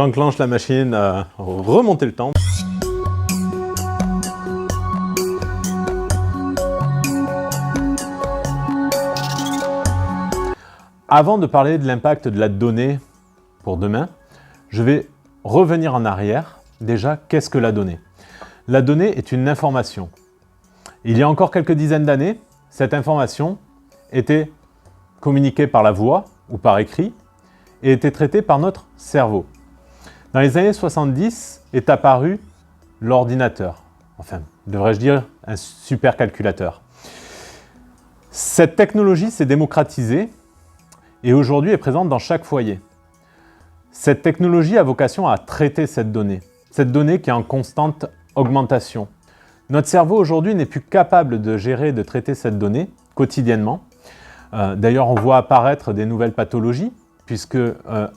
J'enclenche la machine à remonter le temps. Avant de parler de l'impact de la donnée pour demain, je vais revenir en arrière. Déjà, qu'est-ce que la donnée? La donnée est une information. Il y a encore quelques dizaines d'années, cette information était communiquée par la voix ou par écrit et était traitée par notre cerveau. Dans les années 70 est apparu l'ordinateur. Enfin, devrais-je dire un supercalculateur. Cette technologie s'est démocratisée et aujourd'hui est présente dans chaque foyer. Cette technologie a vocation à traiter cette donnée qui est en constante augmentation. Notre cerveau aujourd'hui n'est plus capable de gérer et de traiter cette donnée quotidiennement. D'ailleurs, on voit apparaître des nouvelles pathologies puisque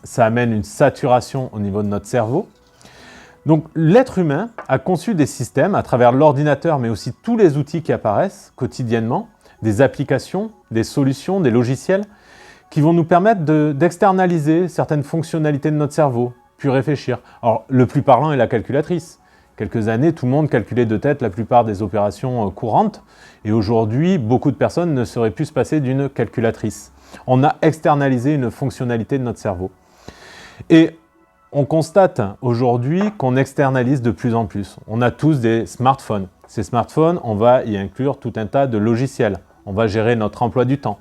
ça amène une saturation au niveau de notre cerveau. Donc l'être humain a conçu des systèmes à travers l'ordinateur mais aussi tous les outils qui apparaissent quotidiennement, des applications, des solutions, des logiciels qui vont nous permettre d'externaliser certaines fonctionnalités de notre cerveau, puis réfléchir. Alors, le plus parlant est la calculatrice. Quelques années, tout le monde calculait de tête la plupart des opérations courantes, et aujourd'hui, beaucoup de personnes ne sauraient plus se passer d'une calculatrice. On a externalisé une fonctionnalité de notre cerveau. Et on constate aujourd'hui qu'on externalise de plus en plus. On a tous des smartphones. Ces smartphones, on va y inclure tout un tas de logiciels. On va gérer notre emploi du temps.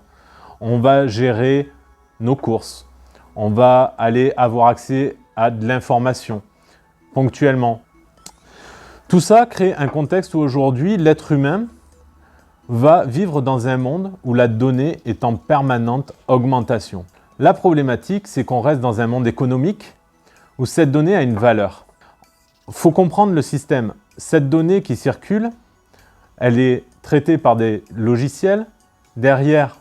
On va gérer nos courses, on va aller avoir accès à de l'information ponctuellement. Tout ça crée un contexte où aujourd'hui l'être humain va vivre dans un monde où la donnée est en permanente augmentation. La problématique, c'est qu'on reste dans un monde économique où cette donnée a une valeur. Il faut comprendre le système. Cette donnée qui circule, elle est traitée par des logiciels. Derrière,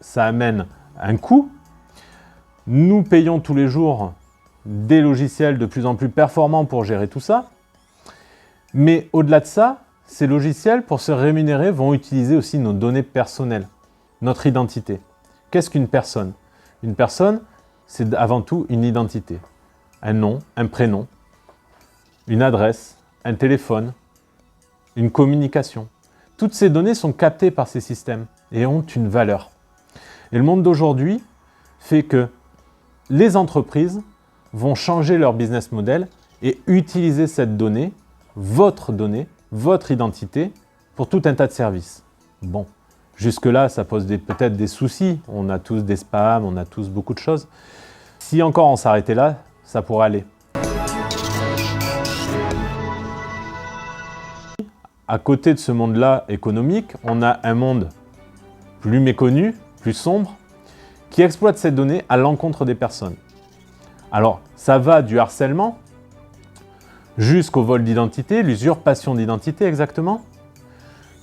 ça amène un coût. Nous payons tous les jours des logiciels de plus en plus performants pour gérer tout ça. Mais au-delà de ça, ces logiciels, pour se rémunérer, vont utiliser aussi nos données personnelles, notre identité. Qu'est-ce qu'une personne? Une personne, c'est avant tout une identité. Un nom, un prénom, une adresse, un téléphone, une communication. Toutes ces données sont captées par ces systèmes et ont une valeur. Et le monde d'aujourd'hui fait que les entreprises vont changer leur business model et utiliser cette donnée, votre identité, pour tout un tas de services. Bon, jusque-là, ça pose peut-être des soucis. On a tous des spams, on a tous beaucoup de choses. Si encore on s'arrêtait là, ça pourrait aller. À côté de ce monde-là économique, on a un monde plus méconnu, plus sombre, qui exploite ces données à l'encontre des personnes. Alors, ça va du harcèlement jusqu'au vol d'identité, l'usurpation d'identité exactement,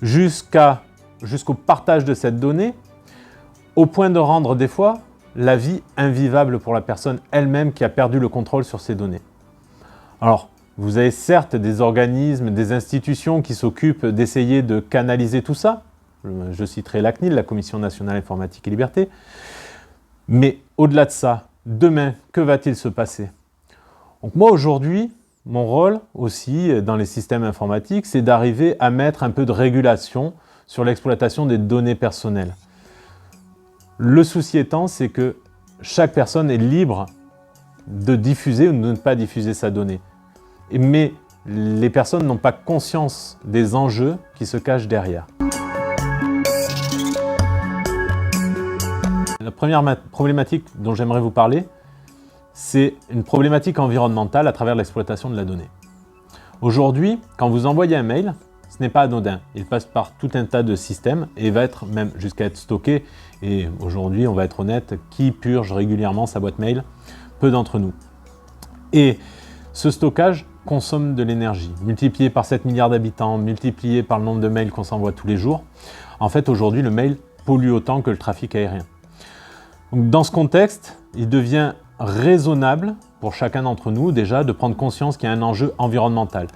jusqu'au partage de cette donnée, au point de rendre des fois la vie invivable pour la personne elle-même qui a perdu le contrôle sur ces données. Alors, vous avez certes des organismes, des institutions qui s'occupent d'essayer de canaliser tout ça. Je citerai la CNIL, la Commission nationale informatique et liberté. Mais au-delà de ça, demain, que va-t-il se passer? Donc moi aujourd'hui, mon rôle aussi dans les systèmes informatiques, c'est d'arriver à mettre un peu de régulation sur l'exploitation des données personnelles. Le souci étant, c'est que chaque personne est libre de diffuser ou de ne pas diffuser sa donnée. Mais les personnes n'ont pas conscience des enjeux qui se cachent derrière. La première problématique dont j'aimerais vous parler, c'est une problématique environnementale à travers l'exploitation de la donnée. Aujourd'hui, quand vous envoyez un mail, ce n'est pas anodin. Il passe par tout un tas de systèmes et va être même jusqu'à être stocké. Et aujourd'hui, on va être honnête, qui purge régulièrement sa boîte mail? Peu d'entre nous. Et ce stockage consomme de l'énergie. Multiplié par 7 milliards d'habitants, multiplié par le nombre de mails qu'on s'envoie tous les jours, en fait, aujourd'hui, le mail pollue autant que le trafic aérien. Donc, dans ce contexte, il devient raisonnable pour chacun d'entre nous déjà de prendre conscience qu'il y a un enjeu environnemental.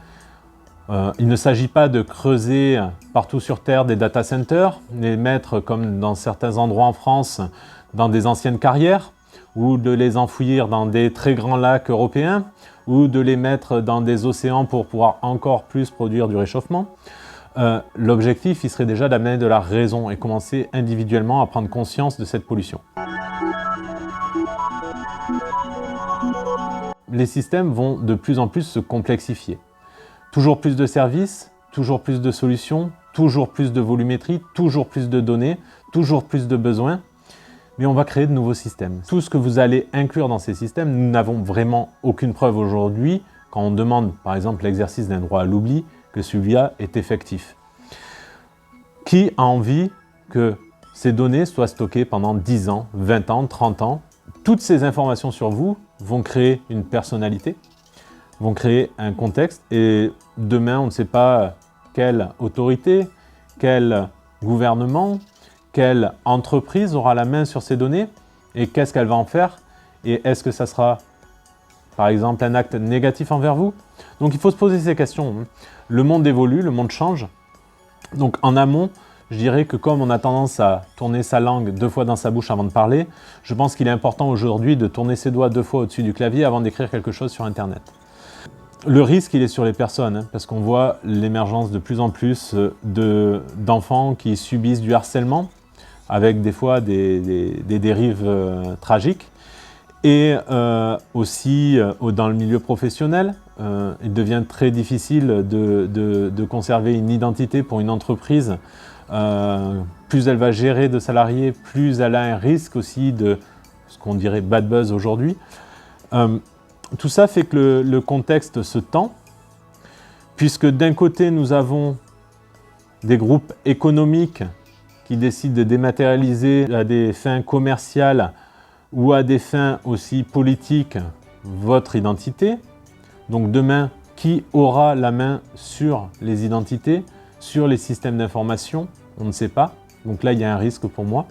Il ne s'agit pas de creuser partout sur Terre des data centers, les mettre comme dans certains endroits en France dans des anciennes carrières. ou de les enfouir dans des très grands lacs européens, ou de les mettre dans des océans pour pouvoir encore plus produire du réchauffement. L'objectif, il serait déjà d'amener de la raison et commencer individuellement à prendre conscience de cette pollution. Les systèmes vont de plus en plus se complexifier. Toujours plus de services, toujours plus de solutions, toujours plus de volumétrie, toujours plus de données, toujours plus de besoins. Mais on va créer de nouveaux systèmes. Tout ce que vous allez inclure dans ces systèmes, nous n'avons vraiment aucune preuve aujourd'hui, quand on demande par exemple l'exercice d'un droit à l'oubli, que celui-là est effectif. Qui a envie que ces données soient stockées pendant 10 ans, 20 ans, 30 ans? Toutes ces informations sur vous vont créer une personnalité, vont créer un contexte, et demain, on ne sait pas quelle autorité, quel gouvernement, quelle entreprise aura la main sur ces données et qu'est-ce qu'elle va en faire, et est-ce que ça sera par exemple un acte négatif envers vous? Donc il faut se poser ces questions. Le monde évolue, le monde change. Donc en amont, je dirais que comme on a tendance à tourner sa langue 2 fois dans sa bouche avant de parler, je pense qu'il est important aujourd'hui de tourner ses doigts 2 fois au-dessus du clavier avant d'écrire quelque chose sur Internet. Le risque, il est sur les personnes, parce qu'on voit l'émergence de plus en plus d'enfants qui subissent du harcèlement, avec des fois des dérives tragiques. Et aussi dans le milieu professionnel, il devient très difficile de conserver une identité pour une entreprise. Plus elle va gérer de salariés, plus elle a un risque aussi de ce qu'on dirait bad buzz aujourd'hui. Tout ça fait que le contexte se tend, puisque d'un côté nous avons des groupes économiques qui décident de dématérialiser à des fins commerciales ou à des fins aussi politiques votre identité. Donc demain, qui aura la main sur les identités, sur les systèmes d'information? On ne sait pas. Donc là, il y a un risque pour moi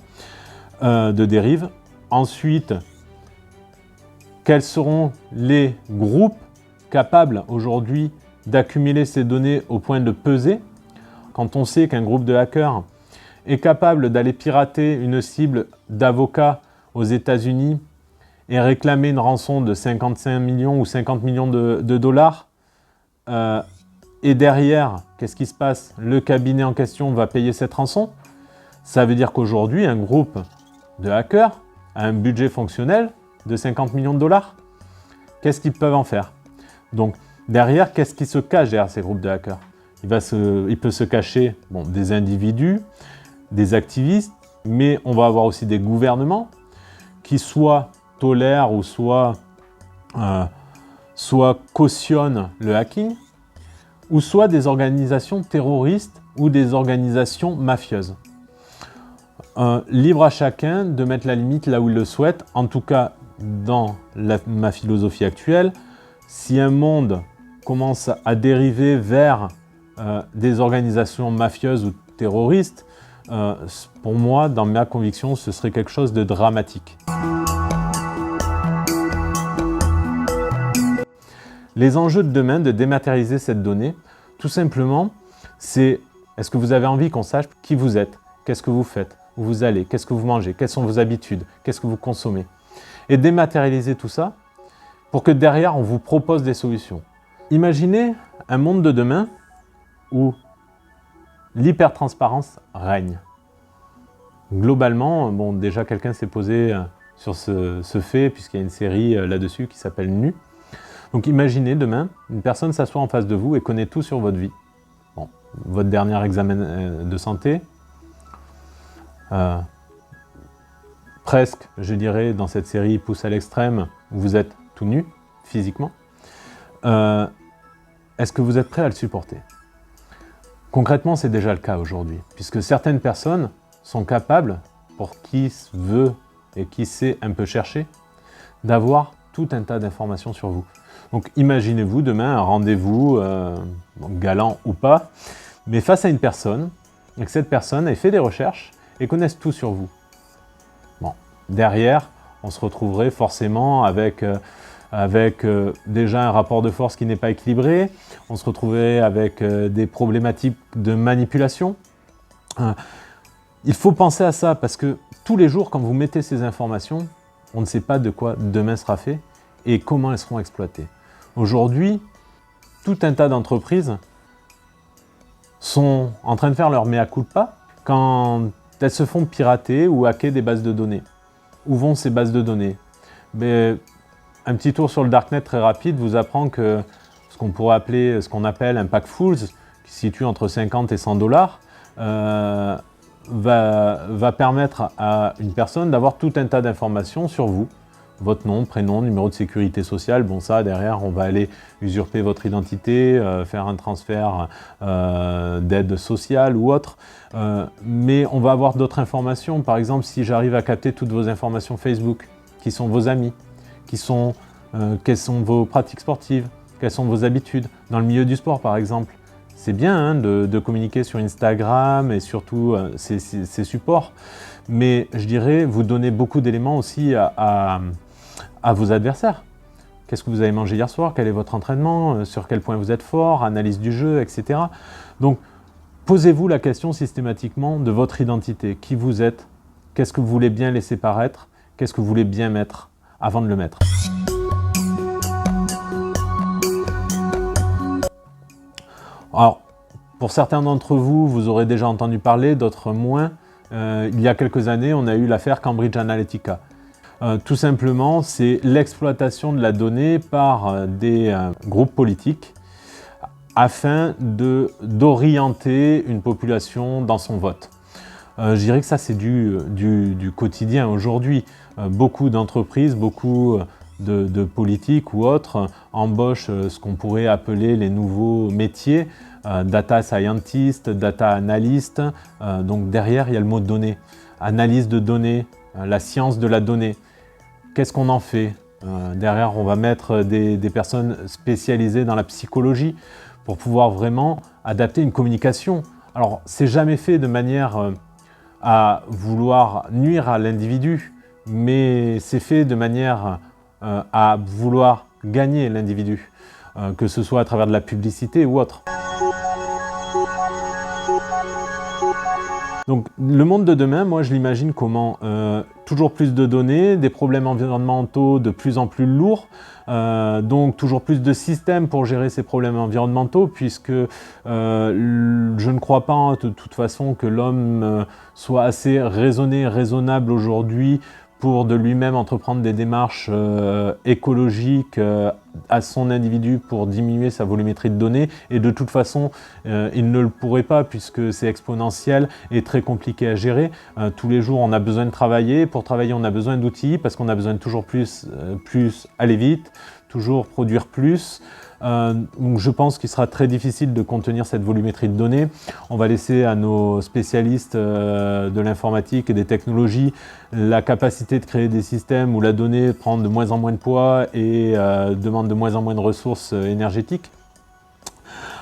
de dérive. Ensuite, quels seront les groupes capables aujourd'hui d'accumuler ces données au point de peser? Quand on sait qu'un groupe de hackers est capable d'aller pirater une cible d'avocats aux États-Unis et réclamer une rançon de 55 millions ou 50 millions de dollars, et derrière, qu'est-ce qui se passe? Le cabinet en question va payer cette rançon. Ça veut dire qu'aujourd'hui, un groupe de hackers a un budget fonctionnel de 50 millions de dollars. Qu'est-ce qu'ils peuvent en faire? Donc derrière, qu'est-ce qui se cache derrière ces groupes de hackers? Il peut se cacher des individus, des activistes, mais on va avoir aussi des gouvernements qui soit tolèrent ou soit cautionnent le hacking, ou soit des organisations terroristes ou des organisations mafieuses. Libre à chacun de mettre la limite là où il le souhaite. En tout cas, dans ma philosophie actuelle, si un monde commence à dériver vers des organisations mafieuses ou terroristes, pour moi, dans ma conviction, ce serait quelque chose de dramatique. Les enjeux de demain de dématérialiser cette donnée, tout simplement, c'est est-ce que vous avez envie qu'on sache qui vous êtes, qu'est-ce que vous faites, où vous allez, qu'est-ce que vous mangez, quelles sont vos habitudes, qu'est-ce que vous consommez. Et dématérialiser tout ça pour que derrière, on vous propose des solutions. Imaginez un monde de demain où l'hypertransparence règne. Globalement, déjà quelqu'un s'est posé sur ce fait, puisqu'il y a une série là-dessus qui s'appelle Nu. Donc imaginez demain, une personne s'assoit en face de vous et connaît tout sur votre vie. Votre dernier examen de santé, presque, je dirais, dans cette série pousse à l'extrême, où vous êtes tout nu, physiquement. Est-ce que vous êtes prêt à le supporter? Concrètement, c'est déjà le cas aujourd'hui, puisque certaines personnes sont capables, pour qui veut et qui sait un peu chercher, d'avoir tout un tas d'informations sur vous. Donc imaginez-vous demain un rendez-vous, galant ou pas, mais face à une personne, et que cette personne ait fait des recherches et connaisse tout sur vous. Derrière, on se retrouverait forcément avec déjà un rapport de force qui n'est pas équilibré, on se retrouverait avec des problématiques de manipulation. Il faut penser à ça parce que tous les jours, quand vous mettez ces informations, on ne sait pas de quoi demain sera fait et comment elles seront exploitées. Aujourd'hui, tout un tas d'entreprises sont en train de faire leur mea culpa quand elles se font pirater ou hacker des bases de données. Où vont ces bases de données? Mais un petit tour sur le Darknet très rapide vous apprend que ce qu'on appelle un pack fools, qui se situe entre 50 et 100 $, va permettre à une personne d'avoir tout un tas d'informations sur vous. Votre nom, prénom, numéro de sécurité sociale, bon ça derrière on va aller usurper votre identité, faire un transfert d'aide sociale ou autre, mais on va avoir d'autres informations. Par exemple, si j'arrive à capter toutes vos informations Facebook, qui sont vos amis, quelles sont vos pratiques sportives, quelles sont vos habitudes, dans le milieu du sport par exemple. C'est bien hein, de communiquer sur Instagram et surtout ces supports, mais je dirais vous donner beaucoup d'éléments aussi à vos adversaires. Qu'est-ce que vous avez mangé hier soir? Quel est votre entraînement? Sur quel point vous êtes fort? Analyse du jeu, etc. Donc, posez-vous la question systématiquement de votre identité. Qui vous êtes? Qu'est-ce que vous voulez bien laisser paraître? Qu'est-ce que vous voulez bien mettre avant de le mettre? Alors, pour certains d'entre vous, vous aurez déjà entendu parler, d'autres moins. Il y a quelques années, on a eu l'affaire Cambridge Analytica. Tout simplement, c'est l'exploitation de la donnée par des groupes politiques afin d'orienter une population dans son vote. Je dirais que ça, c'est du quotidien aujourd'hui. Beaucoup d'entreprises, beaucoup de politiques ou autres embauchent ce qu'on pourrait appeler les nouveaux métiers, data scientist, data analyst. Donc derrière, il y a le mot données. Analyse de données, la science de la donnée. Qu'est-ce qu'on en fait? Derrière, on va mettre des personnes spécialisées dans la psychologie pour pouvoir vraiment adapter une communication. Alors, c'est jamais fait de manière à vouloir nuire à l'individu, mais c'est fait de manière à vouloir gagner l'individu, que ce soit à travers de la publicité ou autre. Donc le monde de demain, moi je l'imagine comment toujours plus de données, des problèmes environnementaux de plus en plus lourds, donc toujours plus de systèmes pour gérer ces problèmes environnementaux, puisque je ne crois pas de toute façon que l'homme soit assez raisonnable aujourd'hui pour de lui-même entreprendre des démarches écologiques à son individu pour diminuer sa volumétrie de données. Et de toute façon, il ne le pourrait pas puisque c'est exponentiel et très compliqué à gérer. Tous les jours, on a besoin de travailler. Pour travailler, on a besoin d'outils parce qu'on a besoin de toujours plus aller vite, toujours produire plus. Donc je pense qu'il sera très difficile de contenir cette volumétrie de données. On va laisser à nos spécialistes de l'informatique et des technologies la capacité de créer des systèmes où la donnée prend de moins en moins de poids et demande de moins en moins de ressources énergétiques.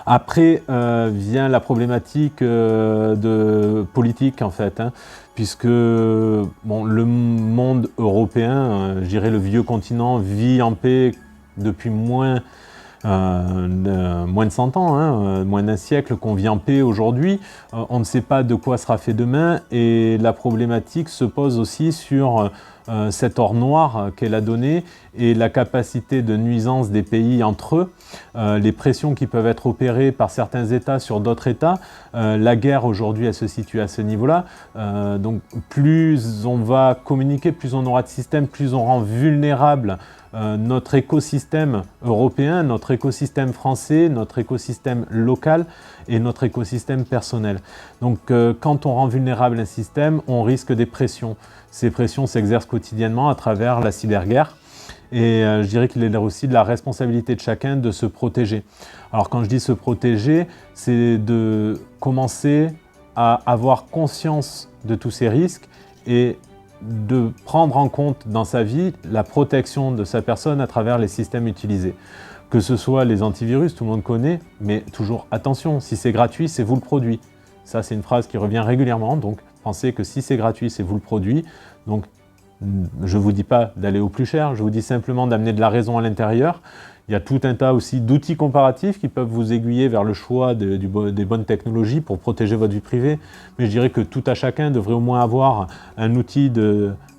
Après vient la problématique de politique en fait, hein, puisque bon, le monde européen, je dirais le vieux continent, vit en paix depuis moins de 100 ans, hein, moins d'un siècle qu'on vit en paix aujourd'hui. On ne sait pas de quoi sera fait demain et la problématique se pose aussi sur cet or noir qu'est la donnée et la capacité de nuisance des pays entre eux, les pressions qui peuvent être opérées par certains États sur d'autres États. La guerre aujourd'hui elle se situe à ce niveau-là, donc plus on va communiquer, plus on aura de systèmes, plus on rend vulnérable notre écosystème européen, notre écosystème français, notre écosystème local et notre écosystème personnel. Donc quand on rend vulnérable un système, on risque des pressions. Ces pressions s'exercent quotidiennement à travers la cyberguerre. Et je dirais qu'il est aussi de la responsabilité de chacun de se protéger. Alors quand je dis se protéger, c'est de commencer à avoir conscience de tous ces risques et de prendre en compte dans sa vie la protection de sa personne à travers les systèmes utilisés. Que ce soit les antivirus, tout le monde connaît, mais toujours attention, si c'est gratuit, c'est vous le produit. Ça, c'est une phrase qui revient régulièrement, donc pensez que si c'est gratuit, c'est vous le produit. Donc, je ne vous dis pas d'aller au plus cher, je vous dis simplement d'amener de la raison à l'intérieur. Il y a tout un tas aussi d'outils comparatifs qui peuvent vous aiguiller vers le choix des bonnes technologies pour protéger votre vie privée. Mais je dirais que tout à chacun devrait au moins avoir un outil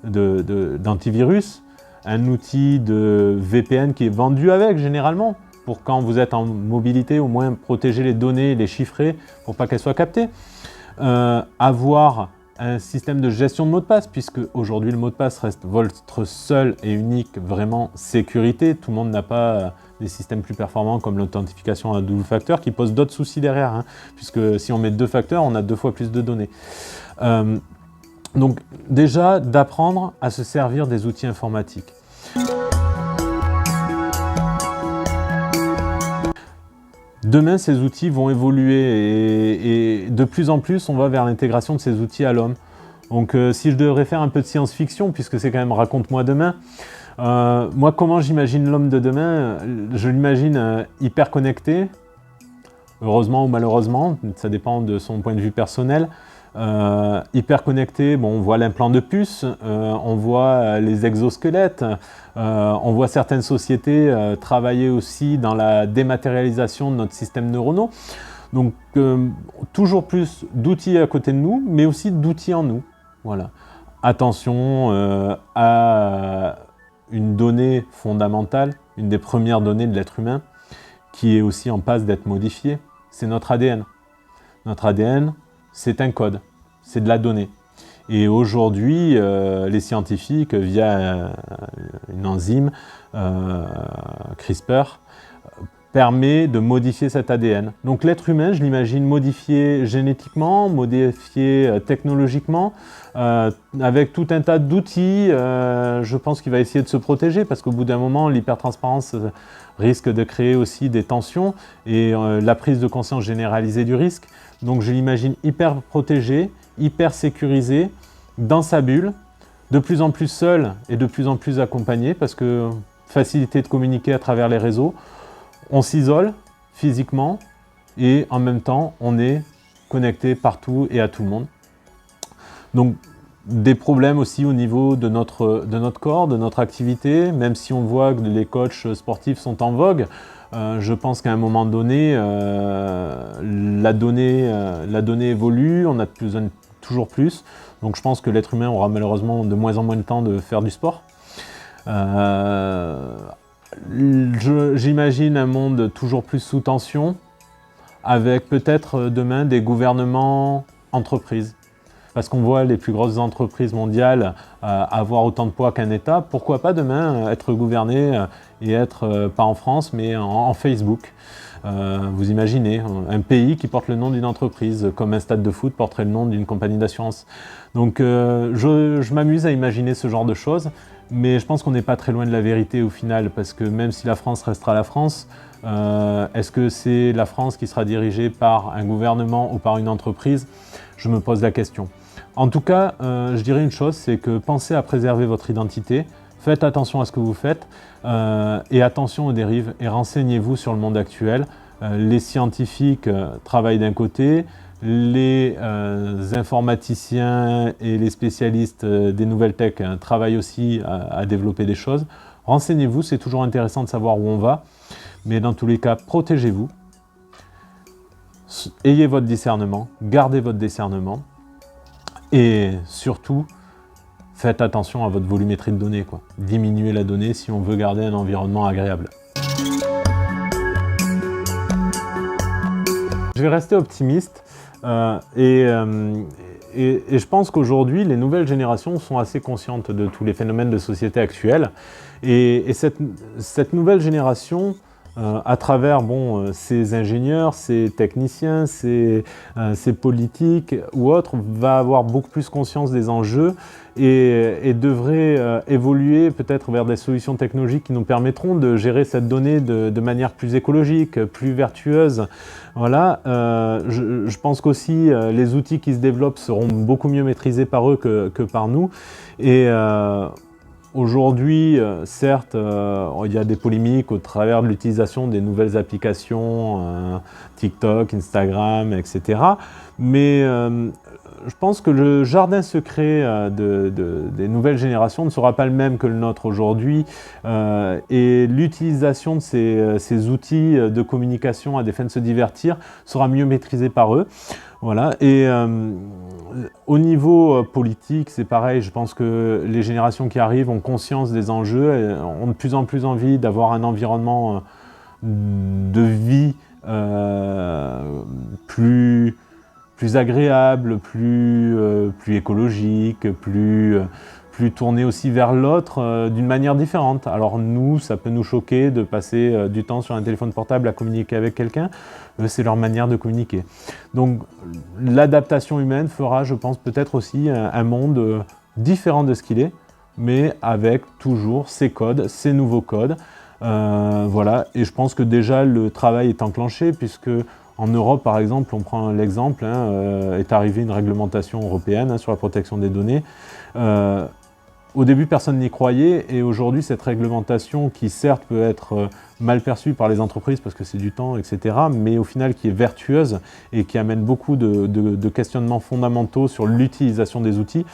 d'antivirus un outil de VPN qui est vendu avec généralement, pour quand vous êtes en mobilité, au moins protéger les données, les chiffrer pour pas qu'elles soient captées. Avoir un système de gestion de mot de passe, puisque aujourd'hui le mot de passe reste votre seul et unique vraiment sécurité. Tout le monde n'a pas des systèmes plus performants comme l'authentification à double facteur qui pose d'autres soucis derrière, hein, puisque si on met 2 facteurs, on a 2 fois plus de données. Donc déjà d'apprendre à se servir des outils informatiques. Demain, ces outils vont évoluer et de plus en plus, on va vers l'intégration de ces outils à l'homme. Donc si je devrais faire un peu de science-fiction, puisque c'est quand même Raconte-moi demain, moi comment j'imagine l'homme de demain, je l'imagine hyper connecté, heureusement ou malheureusement, ça dépend de son point de vue personnel. Hyper connecté, bon, on voit l'implant de puce, on voit les exosquelettes, on voit certaines sociétés travailler aussi dans la dématérialisation de notre système neuronaux. Donc toujours plus d'outils à côté de nous, mais aussi d'outils en nous. Voilà. Attention à une donnée fondamentale, une des premières données de l'être humain, qui est aussi en passe d'être modifiée, c'est notre ADN. Notre ADN, c'est un code, c'est de la donnée. Et aujourd'hui, les scientifiques, via une enzyme, CRISPR, permet de modifier cet ADN. Donc l'être humain, je l'imagine modifié génétiquement, modifié technologiquement, avec tout un tas d'outils. Je pense qu'il va essayer de se protéger, parce qu'au bout d'un moment, l'hypertransparence risque de créer aussi des tensions et la prise de conscience généralisée du risque. Donc je l'imagine hyper protégé, hyper sécurisé, dans sa bulle, de plus en plus seul et de plus en plus accompagné, parce que facilité de communiquer à travers les réseaux, on s'isole physiquement et en même temps on est connecté partout et à tout le monde. Donc des problèmes aussi au niveau de notre corps, de notre activité, même si on voit que les coachs sportifs sont en vogue. Je pense qu'à un moment donné, la donnée évolue, on a besoin de toujours plus. Donc je pense que l'être humain aura malheureusement de moins en moins de temps de faire du sport. J'imagine un monde toujours plus sous tension, avec peut-être demain des gouvernements entreprises. Parce qu'on voit les plus grosses entreprises mondiales avoir autant de poids qu'un État. Pourquoi pas demain être gouverné et être, pas en France, mais en Facebook. Vous imaginez, un pays qui porte le nom d'une entreprise, comme un stade de foot porterait le nom d'une compagnie d'assurance. Donc je m'amuse à imaginer ce genre de choses, mais je pense qu'on n'est pas très loin de la vérité au final, parce que même si la France restera la France, est-ce que c'est la France qui sera dirigée par un gouvernement ou par une entreprise? Je me pose la question. En tout cas, je dirais une chose, c'est que pensez à préserver votre identité, faites attention à ce que vous faites et attention aux dérives et renseignez-vous sur le monde actuel. Les scientifiques travaillent d'un côté, les informaticiens et les spécialistes des nouvelles tech travaillent aussi à développer des choses. Renseignez-vous, c'est toujours intéressant de savoir où on va, mais dans tous les cas, protégez-vous. Ayez votre discernement, gardez votre discernement et surtout, faites attention à votre volumétrie de données, quoi. Diminuez la donnée si on veut garder un environnement agréable. Je vais rester optimiste et je pense qu'aujourd'hui, les nouvelles générations sont assez conscientes de tous les phénomènes de société actuels. Et cette nouvelle génération, à travers ces ingénieurs, ces techniciens, ces politiques ou autres, va avoir beaucoup plus conscience des enjeux et devrait évoluer peut-être vers des solutions technologiques qui nous permettront de gérer cette donnée de manière plus écologique, plus vertueuse. Voilà, je pense qu'aussi les outils qui se développent seront beaucoup mieux maîtrisés par eux que par nous. Et aujourd'hui, certes, il y a des polémiques au travers de l'utilisation des nouvelles applications, TikTok, Instagram, etc. Mais je pense que le jardin secret des nouvelles générations ne sera pas le même que le nôtre aujourd'hui, et l'utilisation de ces outils de communication à des fins de se divertir sera mieux maîtrisée par eux. Voilà. Et au niveau politique, c'est pareil, je pense que les générations qui arrivent ont conscience des enjeux et ont de plus en plus envie d'avoir un environnement de vie plus agréable, plus écologique, plus tourné aussi vers l'autre d'une manière différente. Alors nous, ça peut nous choquer de passer du temps sur un téléphone portable à communiquer avec quelqu'un. C'est leur manière de communiquer. Donc l'adaptation humaine fera, je pense, peut-être aussi un monde différent de ce qu'il est, mais avec toujours ces codes, ces nouveaux codes. Voilà, et je pense que déjà le travail est enclenché, puisque en Europe, par exemple, on prend l'exemple, est arrivée une réglementation européenne sur la protection des données. Au début, personne n'y croyait, et aujourd'hui, cette réglementation, qui certes peut être mal perçue par les entreprises parce que c'est du temps, etc., mais au final qui est vertueuse et qui amène beaucoup de questionnements fondamentaux sur l'utilisation des outils,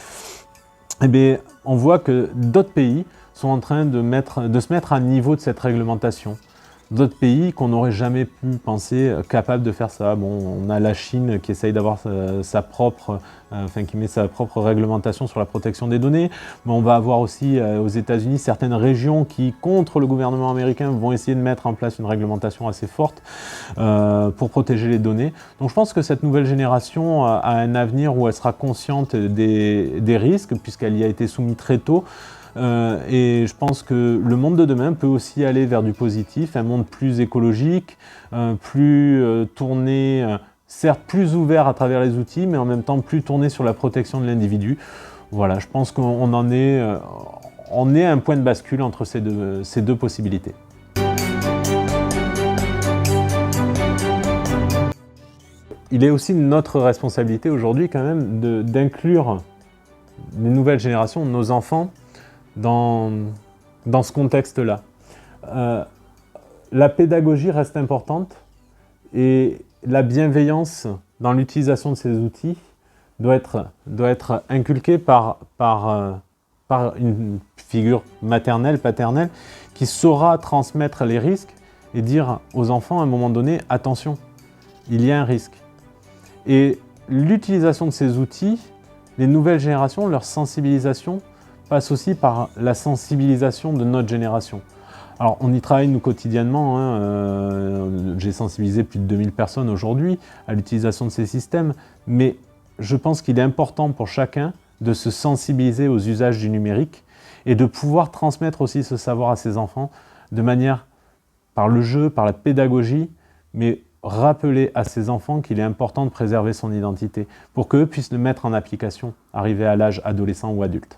eh bien, on voit que d'autres pays sont en train de se mettre à niveau de cette réglementation. D'autres pays qu'on n'aurait jamais pu penser capables de faire ça. Bon, on a la Chine qui essaye d'avoir qui met sa propre réglementation sur la protection des données, mais on va avoir aussi aux États-Unis certaines régions qui, contre le gouvernement américain, vont essayer de mettre en place une réglementation assez forte pour protéger les données. Donc je pense que cette nouvelle génération a un avenir où elle sera consciente des risques, puisqu'elle y a été soumise très tôt. Et je pense que le monde de demain peut aussi aller vers du positif, un monde plus écologique, plus tourné, certes plus ouvert à travers les outils, mais en même temps plus tourné sur la protection de l'individu. Voilà, je pense qu'on en est, on est à un point de bascule entre ces deux possibilités. Il est aussi notre responsabilité aujourd'hui quand même d'inclure les nouvelles générations, nos enfants, dans ce contexte-là. La pédagogie reste importante et la bienveillance dans l'utilisation de ces outils doit être inculquée par une figure maternelle, paternelle, qui saura transmettre les risques et dire aux enfants à un moment donné, attention, il y a un risque. Et l'utilisation de ces outils, les nouvelles générations, leur sensibilisation, passe aussi par la sensibilisation de notre génération. Alors on y travaille nous quotidiennement, j'ai sensibilisé plus de 2000 personnes aujourd'hui à l'utilisation de ces systèmes, mais je pense qu'il est important pour chacun de se sensibiliser aux usages du numérique et de pouvoir transmettre aussi ce savoir à ses enfants de manière, par le jeu, par la pédagogie, mais rappeler à ses enfants qu'il est important de préserver son identité pour qu'eux puissent le mettre en application, arrivé à l'âge adolescent ou adulte.